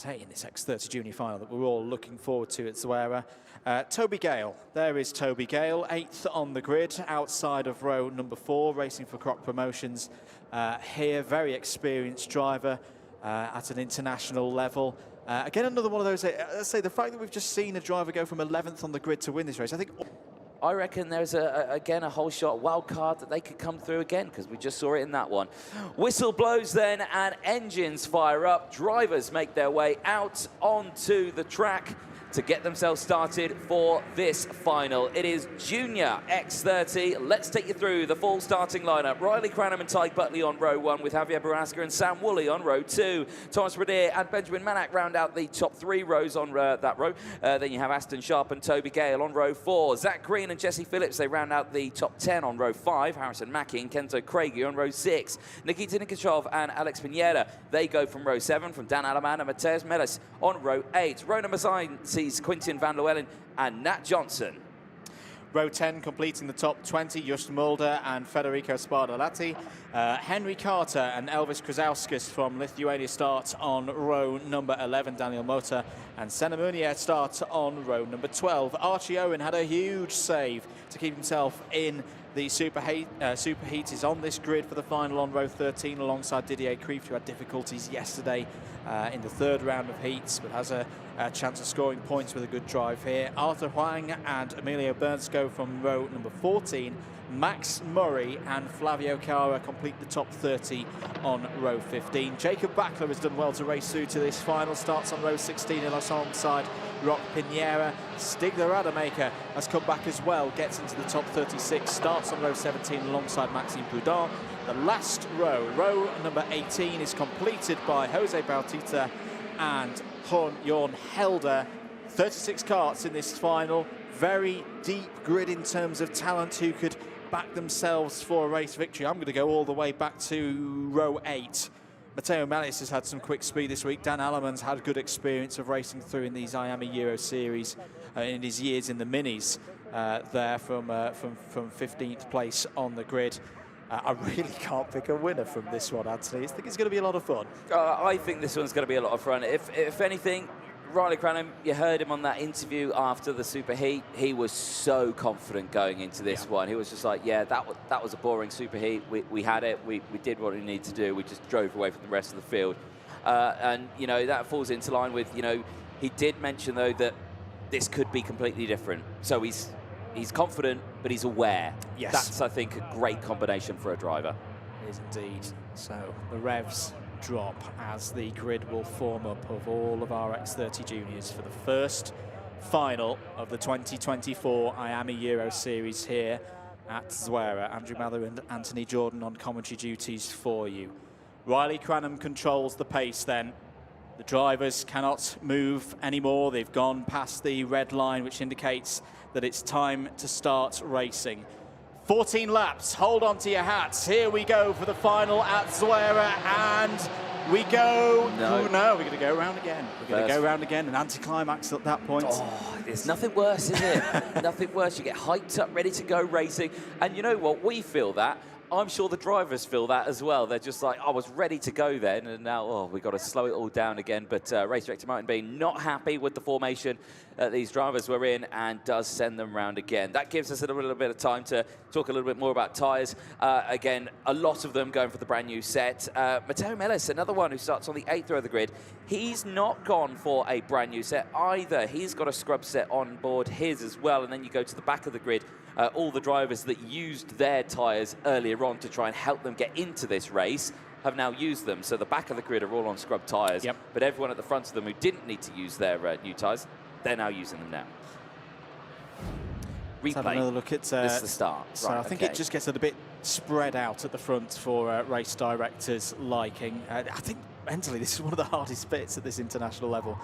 say, in this X30 Junior final that we're all looking forward to at Zuera. Toby Gale, there is Toby Gale, 8th on the grid, outside of row number 4, racing for Croc Promotions. Here, very experienced driver at an international level. Again, another one of those, let's say, the fact that we've just seen a driver go from 11th on the grid to win this race, I reckon there's, again, a whole shot wild card that they could come through again, because we just saw it in that one. Whistle blows then, and engines fire up. Drivers make their way out onto the track to get themselves started for this final. It is Junior X30. Let's take you through the full starting lineup. Riley Cranham and Tyke Butley on row 1, with Javier Baraska and Sam Woolley on row 2. Thomas Radier and Benjamin Manak round out the top 3 rows on that row. Then you have Aston Sharp and Toby Gale on row 4. Zach Green and Jesse Phillips, they round out the top 10 on row 5. Harrison Mackie and Kento Craigie on row 6. Nikita Nikachov and Alex Pineda, they go from row 7, from Dan Alaman and Mateus Melis on row 8. Row number 9 sees Quintin van Llewellyn and Nat Johnson. Row 10 completing the top 20, Just Mulder and Federico Spadolatti. Henry Carter and Elvis Krasauskas from Lithuania start on row number 11. Daniel Mota and Senna Munier start on row number 12. Archie Owen had a huge save to keep himself in the Superheat. Is on this grid for the final on row 13 alongside Didier Krief, who had difficulties yesterday in the 3rd round of heats, but has a chance of scoring points with a good drive here. Arthur Huang and Emilio Burns go from row number 14. Max Murray and Flavio Cara complete the top 30 on row 15. Jacob Backler has done well to race through to this final. Starts on row 16 alongside Rock Pinera. Stig the Rademacher has come back as well, gets into the top 36. Starts on row 17 alongside Maxime Prudent. The last row, row number 18, is completed by Jose Bautista and Jorn Helder. 36 karts in this final. Very deep grid in terms of talent who could back themselves for a race victory. I'm going to go all the way back to row 8. Matteo Melis has had some quick speed this week. Dan Alleman's had good experience of racing through in these IAME Euro Series in his years in the minis there from 15th place on the grid. I really can't pick a winner from this one, Anthony. I think it's going to be a lot of fun. I think this one's going to be a lot of fun. If anything, Riley Cranham, you heard him on that interview after the Superheat. He was so confident going into this one. He was just like, yeah, that was a boring Superheat. We had it. We did what we needed to do. We just drove away from the rest of the field. And, you know, that falls into line with, you know, he did mention, though, that this could be completely different. So he's confident, but he's aware. Yes. That's, I think, a great combination for a driver. It is indeed. So the revs drop as the grid will form up of all of our X30 juniors for the first final of the 2024 IAME Euro Series here at Zuera. Andrew Mather and Anthony Jordan on commentary duties for you. Riley Cranham controls the pace then. The drivers cannot move anymore. They've gone past the red line, which indicates that it's time to start racing. 14 laps, hold on to your hats. Here we go for the final at Zuera, and we go... No, we're going to go around again. We're going to go around again, an anticlimax at that point. Oh, there's nothing worse, is it? Nothing worse. You get hyped up, ready to go racing, and you know what? We feel that. I'm sure the drivers feel that as well. They're just like, I was ready to go then, and now, oh, we've got to slow it all down again. But race director Martin Bean not happy with the formation these drivers were in, and does send them round again. That gives us a little bit of time to talk a little bit more about tyres. Again, a lot of them going for the brand new set. Matteo Melis, another one who starts on the 8th row of the grid. He's not gone for a brand new set either. He's got a scrub set on board his as well, and then you go to the back of the grid. All the drivers that used their tyres earlier on to try and help them get into this race have now used them. So the back of the grid are all on scrub tyres, but everyone at the front of them who didn't need to use their new tyres, they're now using them now. Replay. Let's have another look at this is the start. So right, I think it just gets a bit spread out at the front for race directors' liking. I think mentally this is one of the hardest bits at this international level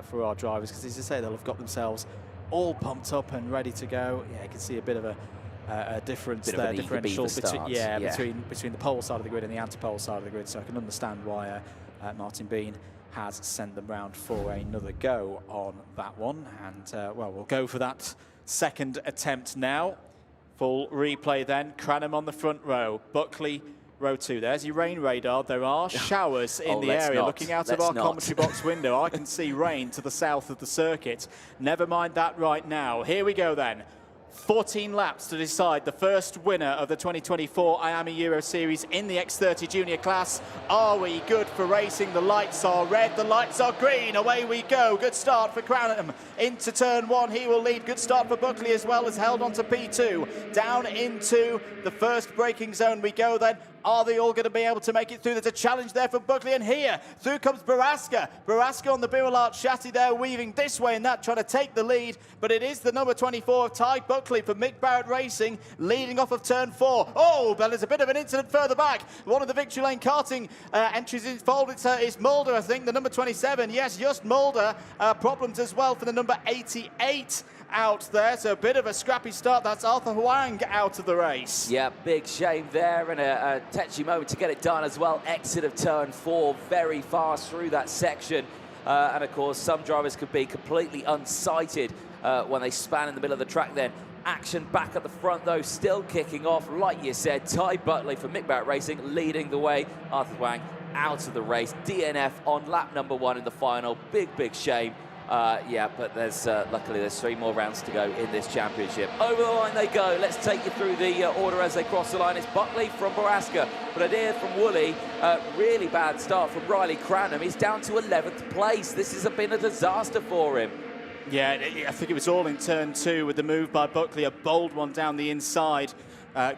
for our drivers, because as I say, they'll have got themselves all pumped up and ready to go. Yeah, you can see a bit of a difference there, differential between between the pole side of the grid and the anti-pole side of the grid. So I can understand why Martin Bean has sent them round for another go on that one. And well, we'll go for that second attempt now. Full replay then. Cranham on the front row. Buckley, row 2. There's your rain radar. There are showers in the area. Looking out of our commentary box window, I can see rain to the south of the circuit. Never mind that right now. Here we go then. 14 laps to decide the first winner of the 2024 IAME Euro Series in the X30 junior class. Are we good for racing? The lights are red, the lights are green. Away we go. Good start for Cranham into turn 1. He will lead. Good start for Buckley as well, as held on to P2. Down into the first braking zone we go then. Are they all going to be able to make it through? There's a challenge there for Buckley, and here, through comes Baraska. Baraska on the Birillard chassis there, weaving this way and that, trying to take the lead, but it is the number 24 of Ty Buckley for Mick Barrett Racing, leading off of turn 4. Oh, but there's a bit of an incident further back. One of the victory lane karting entries involved, it's Mulder, I think, the number 27. Yes, just Mulder. Problems as well for the number 88. Out there, so a bit of a scrappy start. That's Arthur Huang out of the race. Yeah, big shame there, and a tetchy moment to get it done as well. Exit of turn 4, very fast through that section. And of course, some drivers could be completely unsighted when they span in the middle of the track then. Action back at the front though, still kicking off. Like you said, Ty Buckley for Mick Barrett Racing leading the way. Arthur Huang out of the race. DNF on lap number 1 in the final. Big shame. Yeah, but luckily there's 3 more rounds to go in this championship. Over the line they go. Let's take you through the order as they cross the line. It's Buckley from Baraska, but Adair from Woolley. Really bad start from Riley Cranham. He's down to 11th place. This has been a disaster for him. Yeah, I think it was all in turn 2 with the move by Buckley, a bold one down the inside.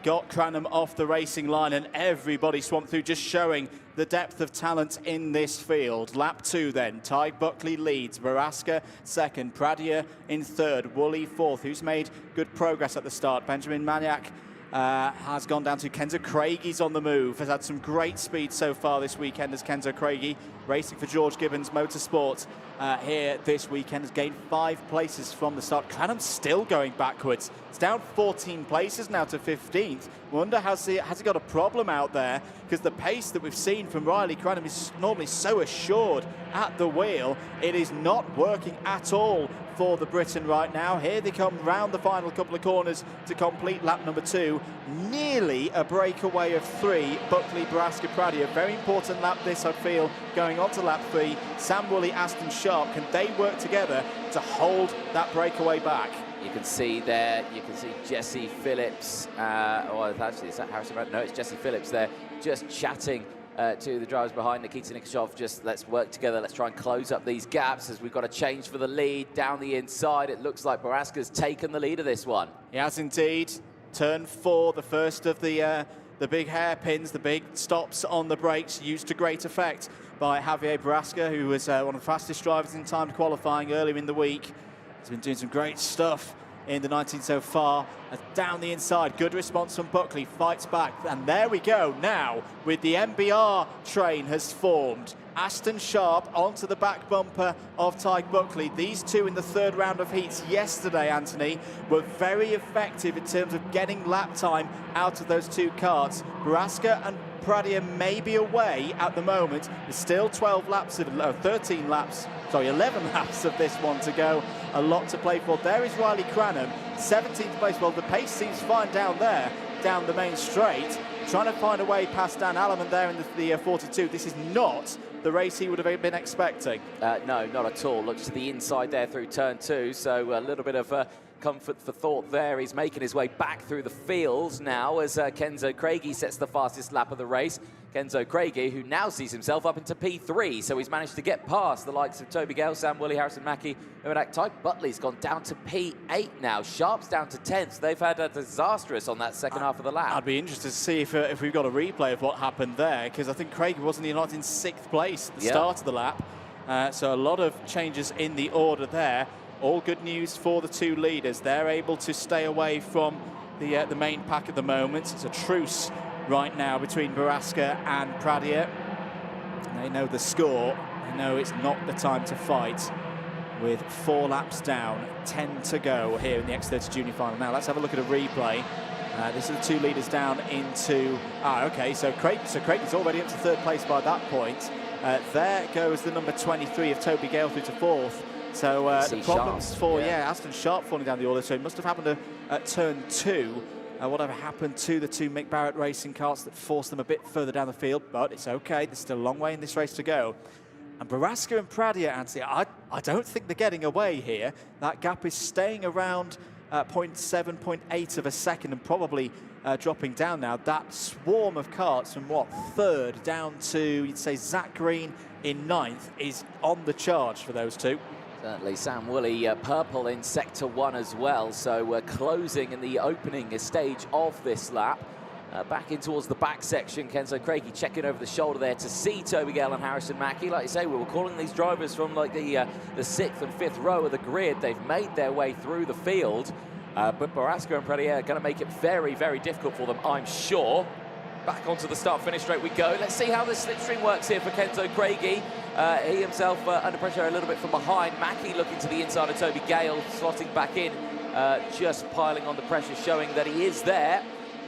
Got Cranham off the racing line, and everybody swamped through, just showing the depth of talent in this field. Lap 2 then, Ty Buckley leads, Baraska second, Pradier in third, Woolley fourth, who's made good progress at the start. Benjamin Maniac has gone down to Kenzo Craigie on the move, has had some great speed so far this weekend as Kenzo Craigie, racing for George Gibbons Motorsport here this weekend, has gained 5 places from the start. Cranham's still going backwards. It's down 14 places now to 15th. Wonder has he got a problem out there, because the pace that we've seen from Riley Cranham is normally so assured at the wheel. It is not working at all for the Briton right now. Here they come round the final couple of corners to complete lap number 2. Nearly a breakaway of 3. Buckley, Baraska, Pradier. Very important lap this, I feel, going on to lap 3. Sam Woolley, Aston Sharp, can they work together to hold that breakaway back? You can see there, you can see Jesse Phillips, or actually, is that Harrison Brown? No, it's Jesse Phillips there, just chatting to the drivers behind. Nikita Nikashov, just let's work together, let's try and close up these gaps as we've got a change for the lead down the inside. It looks like Baraska's taken the lead of this one. He has indeed. Turn 4, the first of the big hairpins, the big stops on the brakes, used to great effect by Javier Baraska, who was one of the fastest drivers in timed qualifying earlier in the week. He's been doing some great stuff in the 19 so far. Down the inside, good response from Buckley, fights back, and there we go now with the MBR train has formed. Aston Sharp onto the back bumper of Ty Buckley. These two in the 3rd round of heats yesterday, Anthony, were very effective in terms of getting lap time out of those 2 karts. Baraska and Pradier may be away at the moment. There's still 11 laps of this one to go. A lot to play for. There is Riley Cranham, 17th place. Well, the pace seems fine down there, down the main straight. Trying to find a way past Dan Alleman there in the 42. This is not the race he would have been expecting. No, not at all. Looks to the inside there through turn 2, so a little bit of comfort for thought there. He's making his way back through the fields now as Kenzo Craigie sets the fastest lap of the race. Kenzo Craigie, who now sees himself up into P3, so he's managed to get past the likes of Toby Gale, Sam Woolley, Harrison Mackie, Ty Buckley's gone down to P8 now. Sharp's down to 10th. They've had a disastrous on that second half of the lap. I'd be interested to see if we've got a replay of what happened there, because I think Craigie wasn't not in 6th place at the start of the lap. So a lot of changes in the order there. All good news for the 2 leaders. They're able to stay away from the main pack at the moment. It's a truce right now between Baraska and Pradier. They know the score. They know it's not the time to fight. With 4 laps down, 10 to go here in the X30 Junior Final. Now let's have a look at a replay. This is the 2 leaders down into... okay, so Craig's already up to 3rd place by that point. There goes the number 23 of Toby Gale through to 4th. So the problems for Aston Sharp falling down the order. So it must have happened at turn 2. whatever happened to the two Mick Barrett racing carts that forced them a bit further down the field, but it's okay. There's still a long way in this race to go. And Baraska and Pradier, Anthony, I don't think they're getting away here. That gap is staying around 0.7, 0.8 of a second and probably dropping down now. That swarm of carts from, what, third down to, you'd say, Zach Green in ninth is on the charge for those two. Certainly, Sam Woolley, purple in Sector 1 as well. So we're closing in the opening stage of this lap. Back in towards the back section, Kenzo Craigie checking over the shoulder there to see Toby Gale and Harrison Mackie. Like you say, we were calling these drivers from like the 6th and 5th row of the grid. They've made their way through the field, but Baraska and Pradier are going to make it very, very difficult for them, I'm sure. Back onto the start-finish straight we go. Let's see how the slipstream works here for Kenzo Craigie. He himself under pressure a little bit from behind. Mackie looking to the inside of Toby Gale, slotting back in, just piling on the pressure, showing that he is there.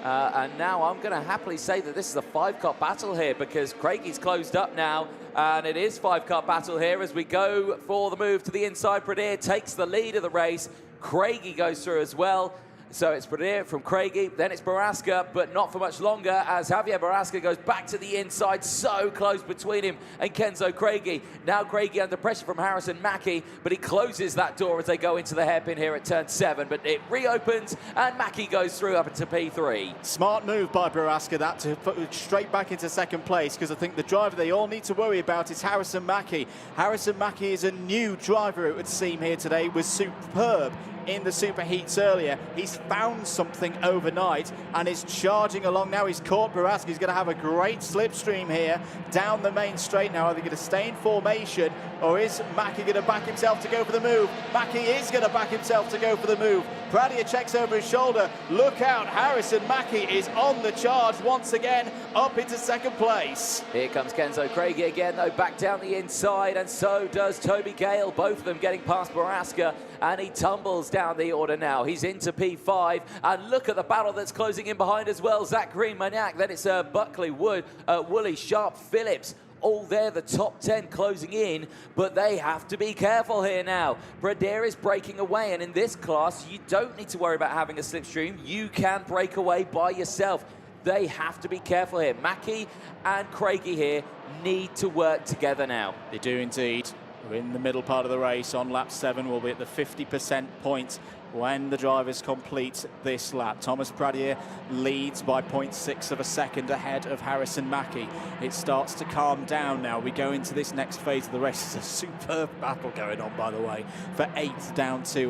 And now I'm going to happily say that this is a 5-car battle here, because Craigie's closed up now, and it is 5-car battle here as we go for the move to the inside. Pradier takes the lead of the race. Craigie goes through as well. So it's Pradier from Craigie, then it's Baraska, but not for much longer as Javier Baraska goes back to the inside, so close between him and Kenzo Craigie. Now Craigie under pressure from Harrison Mackie, but he closes that door as they go into the hairpin here at turn 7, but it reopens and Mackie goes through up into P3. Smart move by Baraska, that to put straight back into second place, because I think the driver they all need to worry about is Harrison Mackie. Harrison Mackie is a new driver, it would seem, here today, was superb in the superheats earlier. He's found something overnight and is charging along now. He's caught Baraska. He's going to have a great slipstream here down the main straight now. Are they going to stay in formation, or is Mackie going to back himself to go for the move? Mackie is going to back himself to go for the move. Pradier checks over his shoulder. Look out, Harrison Mackie is on the charge once again, up into second place. Here comes Kenzo Craigie again, though, back down the inside, and so does Toby Gale, both of them getting past Baraska, and he tumbles down the order now. He's into P5, and look at the battle that's closing in behind as well. Zach Green, Maniac, then it's Buckley, Woolley, Sharp, Phillips. All there, the top 10 closing in, but they have to be careful here now. Pradier is breaking away, and in this class, you don't need to worry about having a slipstream. You can break away by yourself. They have to be careful here. Mackie and Craigie here need to work together now. They do indeed. We're in the middle part of the race on lap 7. We'll be at the 50% point when the drivers complete this lap. Thomas Pradier leads by 0.6 of a second ahead of Harrison Mackie. It starts to calm down now. We go into this next phase of the race. It's a superb battle going on, by the way, for 8th down to,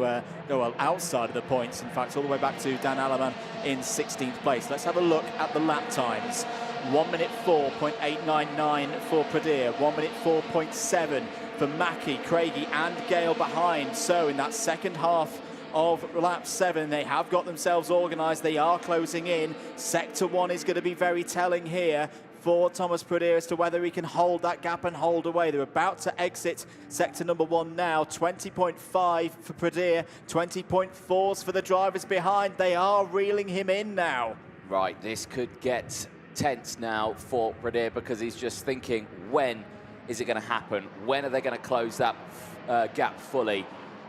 well, outside of the points. In fact, all the way back to Dan Alaman in 16th place. Let's have a look at the lap times. 1 minute 4.899 for Pradier, 1 minute 4.7 for Mackie, Craigie and Gale behind. So in that second half of lap 7, they have got themselves organised. They are closing in. Sector 1 is going to be very telling here for Thomas Pradier as to whether he can hold that gap and hold away. They're about to exit sector number 1 now. 20.5 for Pradier, 20.4s for the drivers behind. They are reeling him in now. Right, this could get tense now for Pradier, because he's just thinking, when is it going to happen? When are they going to close that gap fully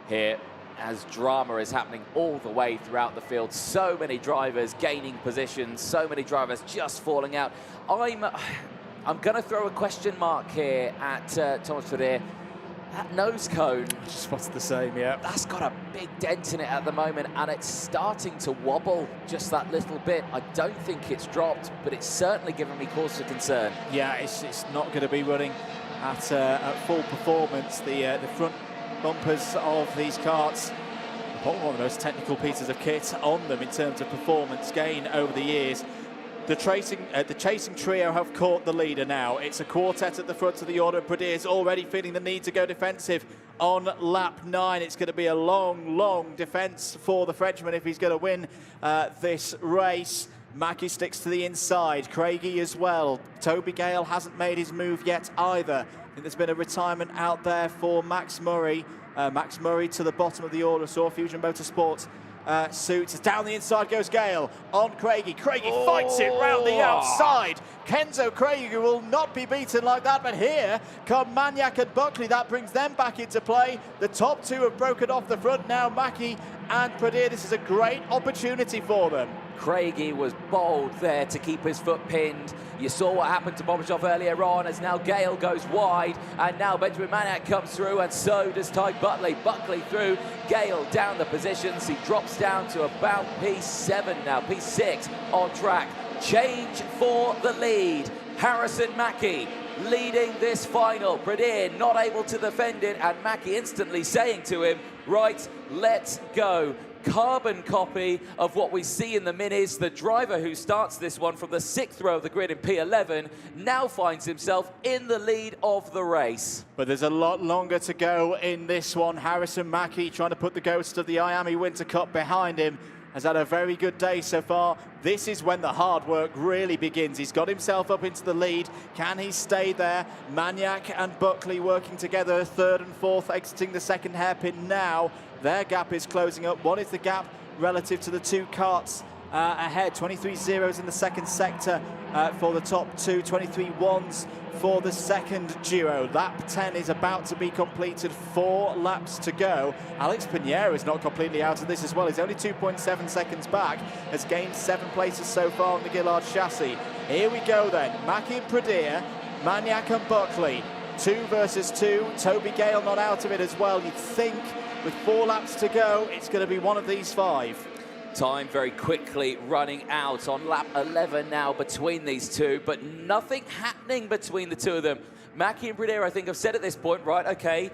here? As drama is happening all the way throughout the field. So many drivers gaining positions, so many drivers just falling out. I'm going to throw a question mark here at Thomas Pradier. That nose cone, just what's the same, yeah. That's got a big dent in it at the moment, and it's starting to wobble just that little bit. I don't think it's dropped, but it's certainly given me cause for concern. Yeah, it's not going to be running at full performance. The front bumpers of these carts, one of the most technical pieces of kit on them in terms of performance gain over the years. The chasing trio have caught the leader now. It's a quartet at the front of the order. Pradier is already feeling the need to go defensive on lap 9. It's going to be a long, long defence for the Frenchman if he's going to win this race. Mackie sticks to the inside. Craigie as well. Toby Gale hasn't made his move yet either. I think there's been a retirement out there for Max Murray. Max Murray to the bottom of the order. Saw Fusion Motorsport suits. Down the inside goes Gale on Craigie. Craigie fights it round the outside. Kenzo Craigie will not be beaten like that, but here come Maniac and Buckley. That brings them back into play. The top two have broken off the front now, Mackie and Pradier. This is a great opportunity for them. Craigie was bold there to keep his foot pinned. You saw what happened to Bobachov earlier on as now Gale goes wide and now Benjamin Maniac comes through and so does Ty Buckley. Buckley through, Gale down the positions. He drops down to about P7 now, P6 on track. Change for the lead. Harrison Mackie leading this final. Pradier not able to defend it and Mackie instantly saying to him, right, let's go. Carbon copy of what we see in the minis. The driver who starts this one from the 6th row of the grid in P11 now finds himself in the lead of the race. But there's a lot longer to go in this one. Harrison Mackie trying to put the ghost of the IAME Winter Cup behind him. Has had a very good day so far. This is when the hard work really begins. He's got himself up into the lead. Can he stay there? Maniac and Buckley working together, 3rd and 4th, exiting the 2nd hairpin now. Their gap is closing up. What is the gap relative to the 2 carts ahead? 23 zeros in the 2nd sector for the top 2, 23 ones for the 2nd duo. Lap 10 is about to be completed, 4 laps to go. Alex Pinheiro is not completely out of this as well. He's only 2.7 seconds back, has gained 7 places so far on the Gillard chassis. Here we go then, Mackie and Pradier, Maniac and Buckley, 2 versus 2. Toby Gale not out of it as well. You'd think with 4 laps to go, it's going to be one of these 5. Time very quickly running out on lap 11 now between these two, but nothing happening between the two of them. Mackie and Pradier, I think, have said at this point, right, okay,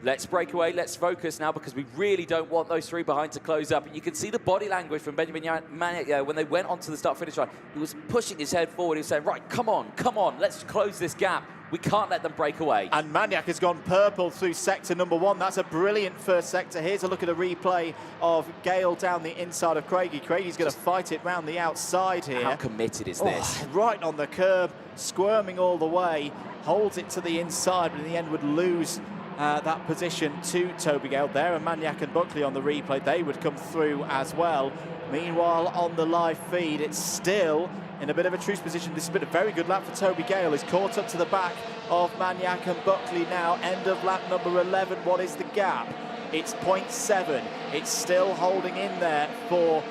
let's break away, let's focus now because we really don't want those 3 behind to close up. And you can see the body language from Benjamin Maniac when they went onto the start-finish line. He was pushing his head forward. He was saying, right, come on, let's close this gap. We can't let them break away. And Maniac has gone purple through sector number 1. That's a brilliant first sector. Here's a look at a replay of Gale down the inside of Craigie. Craigie's going to fight it round the outside here. How committed is this? Right on the curb, squirming all the way, holds it to the inside, but in the end would lose that position to Toby Gale there. And Maniac and Buckley on the replay, they would come through as well. Meanwhile, on the live feed, it's still in a bit of a truce position. This has been a very good lap for Toby Gale. He's caught up to the back of Maniac and Buckley now. End of lap number 11. What is the gap? It's 0.7. It's still holding in there for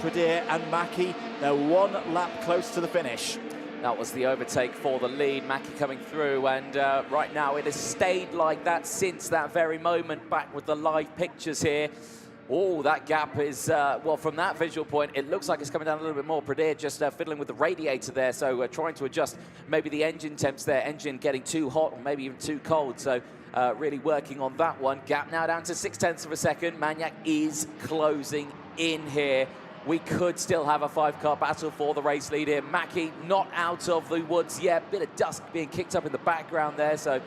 Pradier and Mackie. They're 1 lap close to the finish. That was the overtake for the lead. Mackie coming through, and right now it has stayed like that since that very moment. Back with the live pictures here. Oh, that gap is, well, from that visual point, it looks like it's coming down a little bit more. Pradier just fiddling with the radiator there, so trying to adjust maybe the engine temps there. Engine getting too hot or maybe even too cold, so really working on that one. Gap now down to 0.6 of a second. Maniac is closing in here. We could still have a 5-car battle for the race lead here. Mackie not out of the woods yet. Bit of dust being kicked up in the background there, so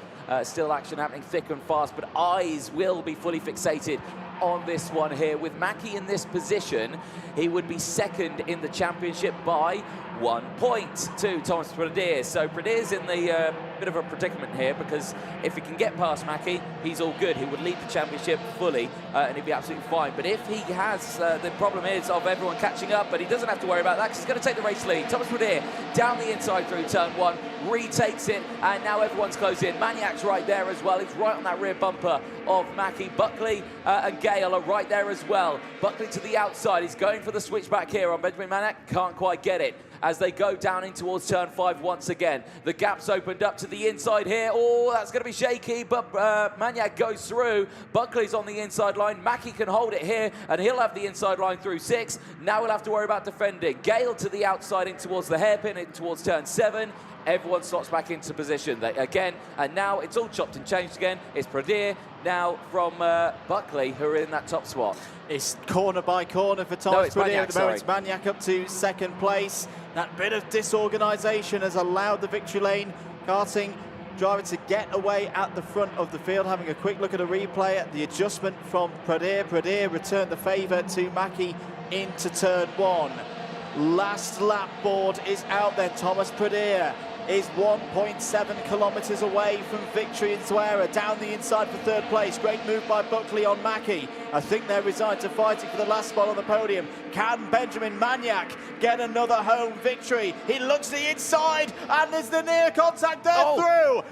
still action happening thick and fast, but eyes will be fully fixated on this one here. With Mackie in this position, he would be 2nd in the championship by 1 point to Thomas Pradier. So Pradier's in the bit of a predicament here because if he can get past Mackie, he's all good. He would lead the championship fully and he'd be absolutely fine. But if he has, the problem is of everyone catching up, but he doesn't have to worry about that because he's going to take the race lead. Thomas Pradier down the inside through turn 1, retakes it, and now everyone's closed in. Maniac's right there as well. He's right on that rear bumper of Mackie. Buckley and Gale are right there as well. Buckley to the outside. He's going for the switchback here on Benjamin Maniac. Can't quite get it as they go down in towards turn 5 once again. The gap's opened up to the inside here. Oh, that's going to be shaky, but Maniac goes through. Buckley's on the inside line. Mackie can hold it here, and he'll have the inside line through 6. Now we'll have to worry about defending. Gale to the outside in towards the hairpin, in towards turn 7. Everyone slots back into position again, and now it's all chopped and changed again. It's Pradier now from Buckley who are in that top spot. It's corner by corner for Thomas Pradier at the moment. It's Maniac up to 2nd place. That bit of disorganisation has allowed the victory lane karting driver to get away at the front of the field. Having a quick look at a replay at the adjustment from Pradier. Pradier returned the favour to Mackie into turn 1. Last lap board is out then. Thomas Pradier is 1.7 kilometres away from victory in Zuera. Down the inside for third place. Great move by Buckley on Mackie. I think they're resigned to fighting for the last spot on the podium. Can Benjamin Magnac get another home victory? He looks the inside, and there's the near contact there.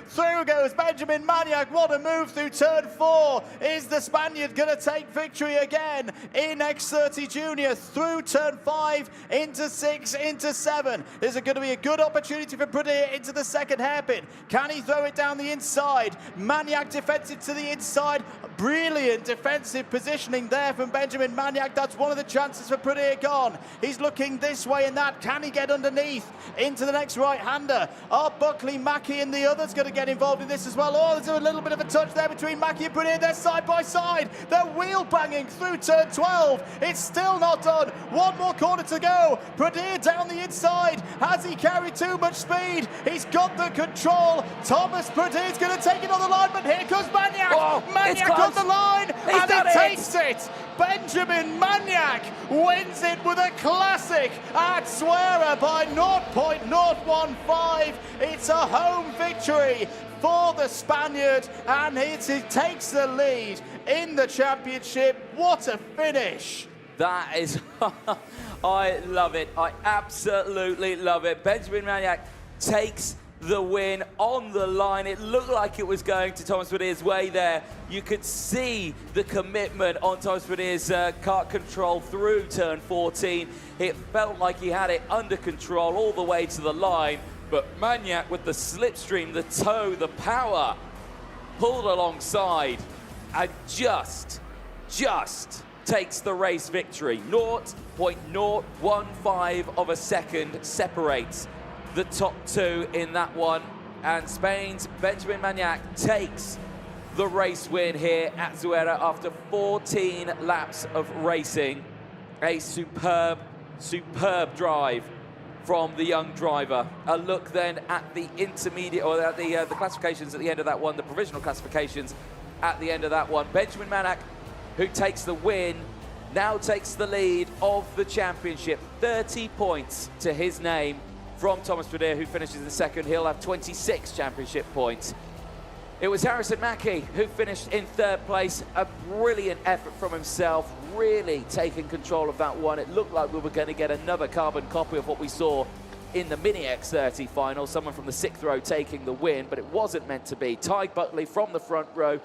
Through goes Benjamin Magnac. What a move through turn 4. Is the Spaniard going to take victory again in X30 Junior? Through turn 5, into 6, into 7. There's going to be a good opportunity for Pradilla into the second hairpin. Can he throw it down the inside? Magnac defensive to the inside. Brilliant defensive positioning there from Benjamin Magnac. That's one of the chances for Pradilla gone. He's looking this way and that. Can he get underneath into the next right-hander? Are Buckley, Mackie and the others going to get involved in this as well? Oh, there's a little bit of a touch there between Mackie and Pradilla. They're side by side. They're wheel banging through turn 12. It's still not done. One more corner to go. Pradilla down the inside. Has he carried too much speed? He's got the control. Thomas Pradilla's going to take it on the line, but here comes Magnac. Magnac on the line, and he takes it. Benjamin Magnac wins it with a classic at Zuera by 0.015. It's a home victory for the Spaniard, and he takes the lead in the championship. What a finish. That is, I love it. I absolutely love it. Benjamin Magnac takes the win on the line. It looked like it was going to Thomas Pradilla's way there. You could see the commitment on Thomas Pradilla's kart control through turn 14. It felt like he had it under control all the way to the line, but Magnac with the slipstream, the toe, the power, pulled alongside and just takes the race victory. 0.015 of a second separates the top two in that one, and Spain's Benjamin Magnac takes the race win here at Zuera after 14 laps of racing. A superb drive from the young driver. A look then at the intermediate, or at the classifications at the end of that one, the provisional classifications at the end of that one. Benjamin Magnac, who takes the win, now takes the lead of the championship. 30 points to his name from Thomas Pradilla, who finishes in second. He'll have 26 championship points. It was Harrison Mackie who finished in third place. A brilliant effort from himself, really taking control of that one. It looked like we were going to get another carbon copy of what we saw in the mini X30 final, someone from the 6th row taking the win, but it wasn't meant to be. Ty Buckley from the front row